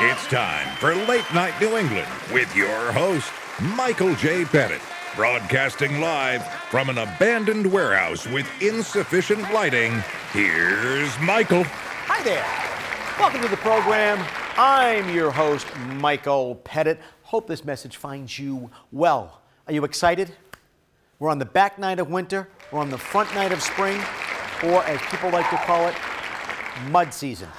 It's time for Late Night New England with your host, Michael J. Pettit, broadcasting live from an abandoned warehouse with insufficient lighting. Here's Michael. Hi there. Welcome to the program. I'm your host, Michael Pettit. Hope this message finds you well. Are you excited? We're on the back night of winter. We're on the front night of spring, or as people like to call it, mud season.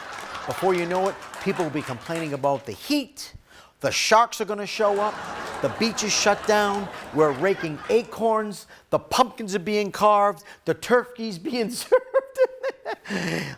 Before you know it, people will be complaining about the heat. The sharks are going to show up. The beach is shut down. We're raking acorns. The pumpkins are being carved. The turkeys being served.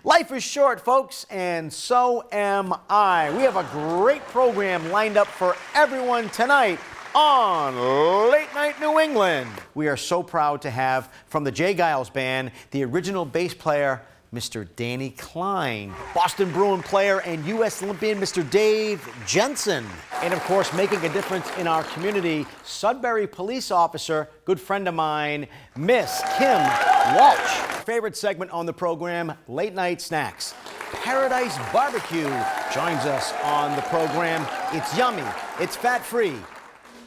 Life is short, folks, and so am I. We have a great program lined up for everyone tonight on Late Night New England. We are so proud to have from the J. Geils Band the original bass player, Mr. Danny Klein, Boston Bruin player and U.S. Olympian Mr. Dave Jensen, and of course making a difference in our community, Sudbury police officer, good friend of mine, Miss Kim Walsh. Favorite segment on the program, Late Night Snacks. Paradise Barbecue joins us on the program. It's yummy, it's fat-free,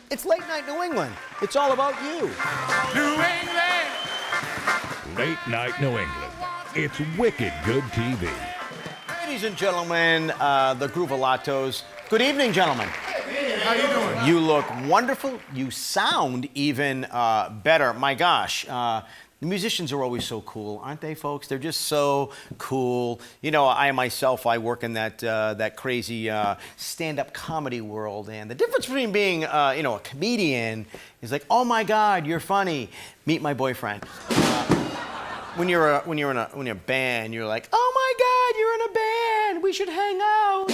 it's Late Night New England. It's all about you. New England! Late Night New England. It's wicked good TV. Ladies and gentlemen, the Groovalatos. Good evening, gentlemen. Hey, how you doing? You look wonderful. You sound even better. My gosh, the musicians are always so cool, aren't they, folks? They're just so cool. You know, I work in that crazy stand-up comedy world, and the difference between being, a comedian is like, oh my God, you're funny. Meet my boyfriend. When you're in a band, you're like, oh my God, you're in a band. We should hang out.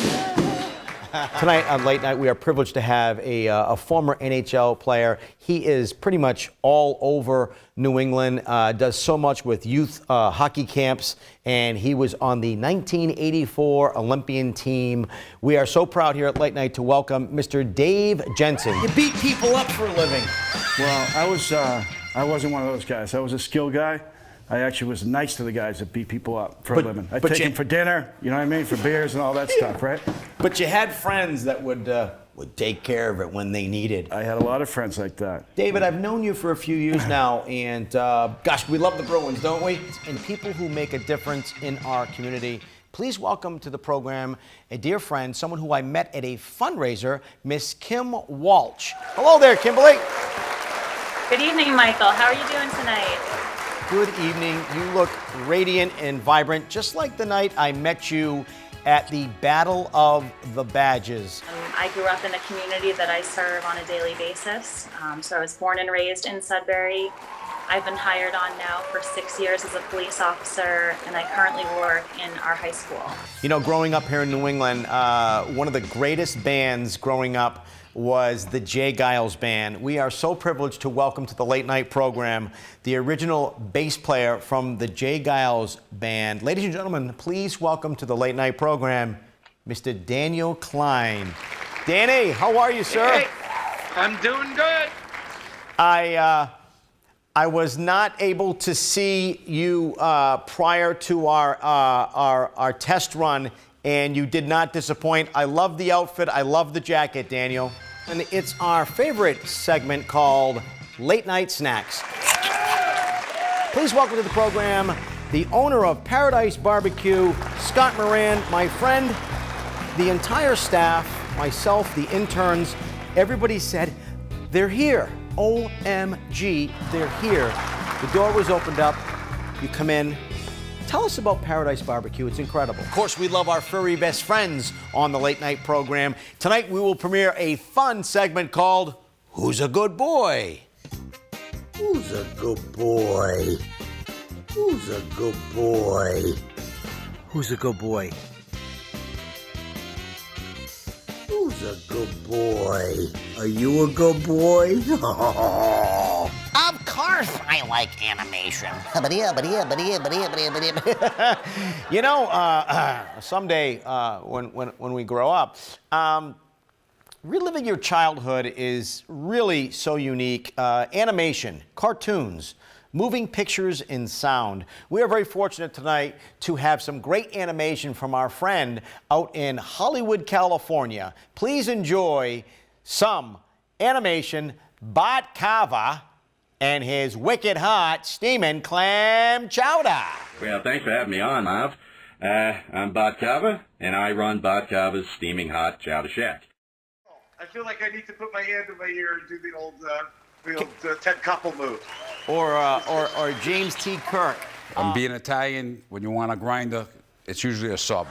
Tonight on Late Night, we are privileged to have a former NHL player. He is pretty much all over New England, does so much with youth hockey camps, and he was on the 1984 Olympian team. We are so proud here at Late Night to welcome Mr. Dave Jensen. You beat people up for a living. Well, I wasn't one of those guys. I was a skill guy. I actually was nice to the guys that beat people up for a living. I'd take them for dinner, you know what I mean, for beers and all that stuff, right? But you had friends that would take care of it when they needed. I had a lot of friends like that. David, I've known you for a few years now, and gosh, we love the Bruins, don't we? And people who make a difference in our community. Please welcome to the program a dear friend, someone who I met at a fundraiser, Miss Kim Walsh. Hello there, Kimberly. Good evening, Michael. How are you doing tonight? Good evening. You look radiant and vibrant, just like the night I met you at the Battle of the Badges. I grew up in a community that I serve on a daily basis. So I was born and raised in Sudbury. I've been hired on now for 6 years as a police officer, and I currently work in our high school. You know, growing up here in New England, one of the greatest bands growing up was the J. Geils Band. We are so privileged to welcome to the Late Night program the original bass player from the J. Geils Band. Ladies and gentlemen, please welcome to the Late Night program, Mr. Daniel Klein. Danny, how are you, sir? Hey, I'm doing good. I was not able to see you prior to our test run, and you did not disappoint. I love the outfit. I love the jacket, Daniel. And it's our favorite segment called Late Night Snacks. Please welcome to the program the owner of Paradise Barbecue, Scott Moran, my friend, the entire staff, myself, the interns. Everybody said, they're here. OMG, they're here. The door was opened up. You come in. Tell us about Paradise Barbecue. It's incredible. Of course, we love our furry best friends on the Late Night program. Tonight, we will premiere a fun segment called Who's a Good Boy? Who's a good boy? Who's a good boy? Who's a good boy? Who's a good boy? Are you a good boy? Of course I like animation. You know, someday when we grow up, reliving your childhood is really so unique. Animation, cartoons, moving pictures and sound. We are very fortunate tonight to have some great animation from our friend out in Hollywood, California. Please enjoy some animation, Bart Carver and his wicked hot steaming clam chowder. Well, thanks for having me on, Miles. I'm Bart Carver, and I run Bart Carver's Steaming Hot Chowder Shack. I feel like I need to put my hand in my ear and do the old Ted Koppel move. Or James T. Kirk. Being Italian, when you want a grinder, it's usually a sub.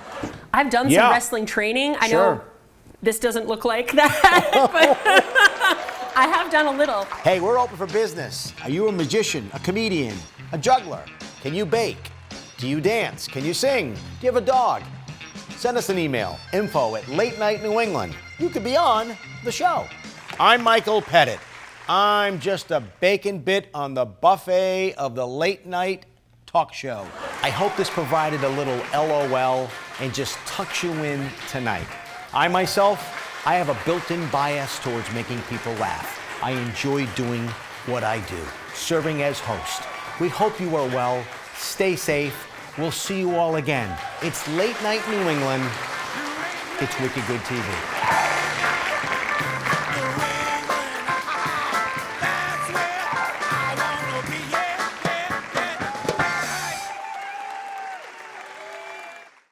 I've done some wrestling training. I know this doesn't look like that, but I have done a little. Hey, we're open for business. Are you a magician, a comedian, a juggler? Can you bake? Do you dance? Can you sing? Do you have a dog? Send us an email, info@Late Night New England. You could be on the show. I'm Michael Pettit. I'm just a bacon bit on the buffet of the late night talk show. I hope this provided a little LOL and just tucks you in tonight. I myself, I have a built-in bias towards making people laugh. I enjoy doing what I do, serving as host. We hope you are well. Stay safe. We'll see you all again. It's Late Night New England. It's Wicked Good TV.